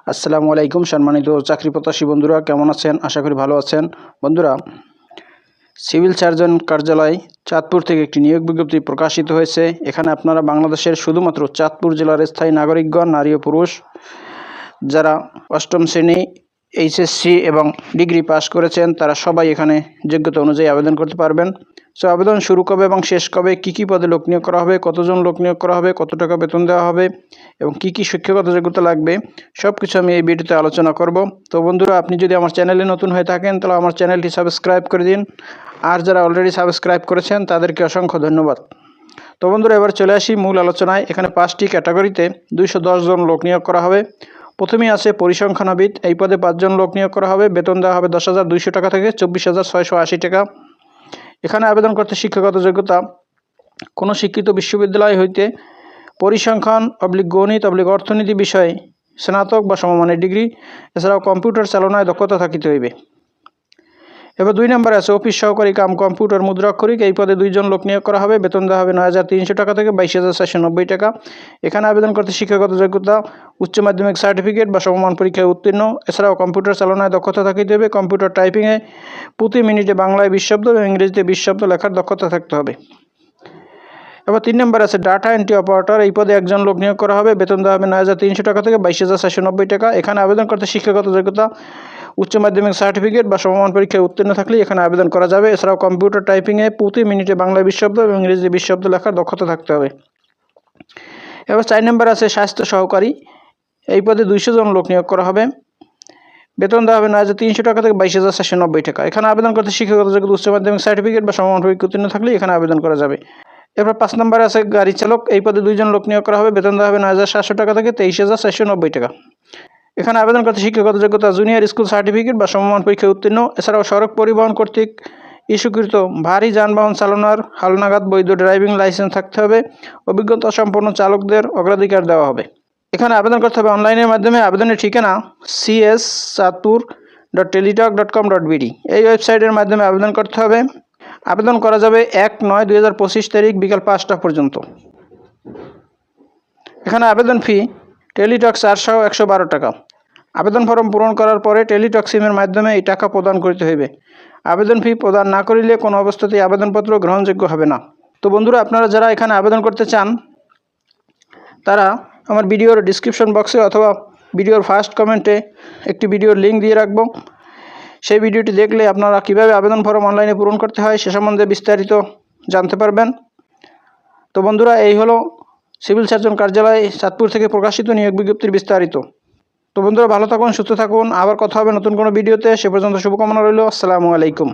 আসসালামু আলাইকুম সম্মানিত চাকরি প্রত্যাশী বন্ধুরা, কেমন আছেন? আশা করি ভালো আছেন। বন্ধুরা, সিভিল সার্জন কার্যালয় চাঁদপুর থেকে একটি নিয়োগ বিজ্ঞপ্তি প্রকাশিত হয়েছে। এখানে আপনারা বাংলাদেশের শুধুমাত্র চাঁদপুর জেলার স্থায়ী নাগরিকগণ, নারী ও পুরুষ যারা অষ্টম শ্রেণী এইচএসসি এবং ডিগ্রি পাস করেছেন তারা সবাই এখানে যোগ্যতা অনুযায়ী আবেদন করতে পারবেন। সো আবেদন শুরু কবে এবং শেষ কবে, কী পদে লোক নিয়োগ করা হবে, কতজন লোক নিয়োগ করা হবে, কত টাকা বেতন দেওয়া হবে এবং কী শিক্ষাগত যোগ্যতা লাগবে, সব কিছু আমি এই ভিডিওতে আলোচনা করব। তো বন্ধুরা, আপনি যদি আমার চ্যানেলে নতুন হয়ে থাকেন তাহলে আমার চ্যানেলটি সাবস্ক্রাইব করে দিন, আর যারা অলরেডি সাবস্ক্রাইব করেছেন তাদেরকে অসংখ্য ধন্যবাদ। তো বন্ধুরা, এবার চলে আসি মূল আলোচনায়। এখানে 5টি ক্যাটাগরিতে 210 জন লোক নিয়োগ করা হবে। প্রথমেই আছে পরিসংখ্যানবিদ, এই পদে 5 জন লোক নিয়োগ করা হবে। বেতন দেওয়া হবে 10,200 টাকা থেকে 24,680 টাকা। এখানে আবেদন করতে শিক্ষাগত যোগ্যতা কোনো শিক্ষিত বিশ্ববিদ্যালয় হইতে পরিসংখ্যান গণিত অর্থনীতি বিষয়ে স্নাতক বা সমমানের ডিগ্রি, এছাড়াও কম্পিউটার চালনায় দক্ষতা থাকিতে হইবে। এবার 2 নম্বরে আছে অফিস সহকারী কাম কম্পিউটার মুদ্রাক্ষরিক, এই পদে 2 জন লোক নিয়োগ করা হবে। বেতন দেওয়া হবে 9,300 টাকা থেকে 22,490 টাকা। এখানে আবেদন করতে শিক্ষাগত যোগ্যতা উচ্চ মাধ্যমিক সার্টিফিকেট বা সমমান পরীক্ষায় উত্তীর্ণ, এছাড়াও কম্পিউটার চালনায় দক্ষতা থাকিতে হবে। কম্পিউটার টাইপিংয়ে প্রতি মিনিটে বাংলায় 20 শব্দ এবং ইংরেজিতে 20 শব্দ লেখার দক্ষতা থাকতে হবে। এবার 3 নম্বর আছে ডাটা এন্ট্রি অপারেটর, এই পদে 1 জন লোক নিয়োগ করা হবে। বেতন দেওয়া হবে 9,300 টাকা থেকে 22,490 টাকা। এখানে আবেদন করতে শিক্ষাগত যোগ্যতা উচ্চ মাধ্যমিক সার্টিফিকেট বা সমমান পরীক্ষায় উত্তীর্ণ থাকলে এখানে আবেদন করা যাবে। এছাড়াও কম্পিউটার টাইপিংয়ে প্রতি মিনিটে বাংলায় 20 শব্দ এবং ইংরেজিতে 20 শব্দ লেখার দক্ষতা থাকতে হবে। এবার 4 নম্বর আছে স্বাস্থ্য সহকারী, এই পদে 200 জন লোক নিয়োগ করা হবে। বেতন দেওয়া হবে 9,300 টাকা থেকে 22,490 টাকা। এখানে আবেদন করতে শিক্ষাগত যোগ্যতা উচ্চ মাধ্যমিক সার্টিফিকেট বা সমমান পরীক্ষায় উত্তীর্ণ থাকলে এখানে আবেদন করা যাবে। এরপর 5 নম্বরে আছে গাড়ি চালক, এই পদে 2 জন লোক নিয়োগ করা হবে। বেতন দেওয়া হবে 9,700 টাকা থেকে 23,490 টাকা। এখানে আবেদন করতে শিক্ষাগত যোগ্যতা জুনিয়র স্কুল সার্টিফিকেট বা সমমান পরীক্ষায় উত্তীর্ণ, এছাড়াও সড়ক পরিবহন কর্তৃক ইস্যুকৃত ভারী যানবাহন চালনার হালনাগাদ বৈধ ড্রাইভিং লাইসেন্স থাকতে হবে। অভিজ্ঞতা সম্পন্ন চালকদের অগ্রাধিকার দেওয়া হবে। এখানে আবেদন করতে হবে অনলাইনের মাধ্যমে। আবেদনের ঠিকানা cs.chatur.teletalk.com.bd, এই ওয়েবসাইটের মাধ্যমে আবেদন করতে হবে। আবেদন করা যাবে 1/9/2025 তারিখ বিকাল 5টা পর্যন্ত। এখানে আবেদন ফি টেলিটক চার্জ সহ 112 টাকা। আবেদন ফর্ম পূরণ করার পরে টেলিটক সিমের মাধ্যমে এই টাকা প্রদান করতে হইবে। আবেদন ফি প্রদান না করিলে কোনো অবস্থাতেই আবেদনপত্র গ্রহণযোগ্য হবে না। তো বন্ধুরা, আপনারা যারা এখানে আবেদন করতে চান তারা আমার ভিডিওর ডিসক্রিপশন বক্সে অথবা ভিডিওর ফার্স্ট কমেন্টে একটি ভিডিওর লিঙ্ক দিয়ে রাখব। সেই ভিডিওটি দেখলে আপনারা কিভাবে আবেদন ফর্ম অনলাইনে পূরণ করতে হয় সে সম্বন্ধে বিস্তারিত জানতে পারবেন। তো বন্ধুরা, এই হলো সিভিল সার্জন কার্যালয় চাঁদপুর থেকে প্রকাশিত নিয়োগ বিজ্ঞপ্তির বিস্তারিত। তো বন্ধুরা, ভালো থাকুন, সুস্থ থাকুন, আবার কথা হবে নতুন কোনো ভিডিওতে। সে পর্যন্ত শুভকামনা রইল। আসসালামু আলাইকুম।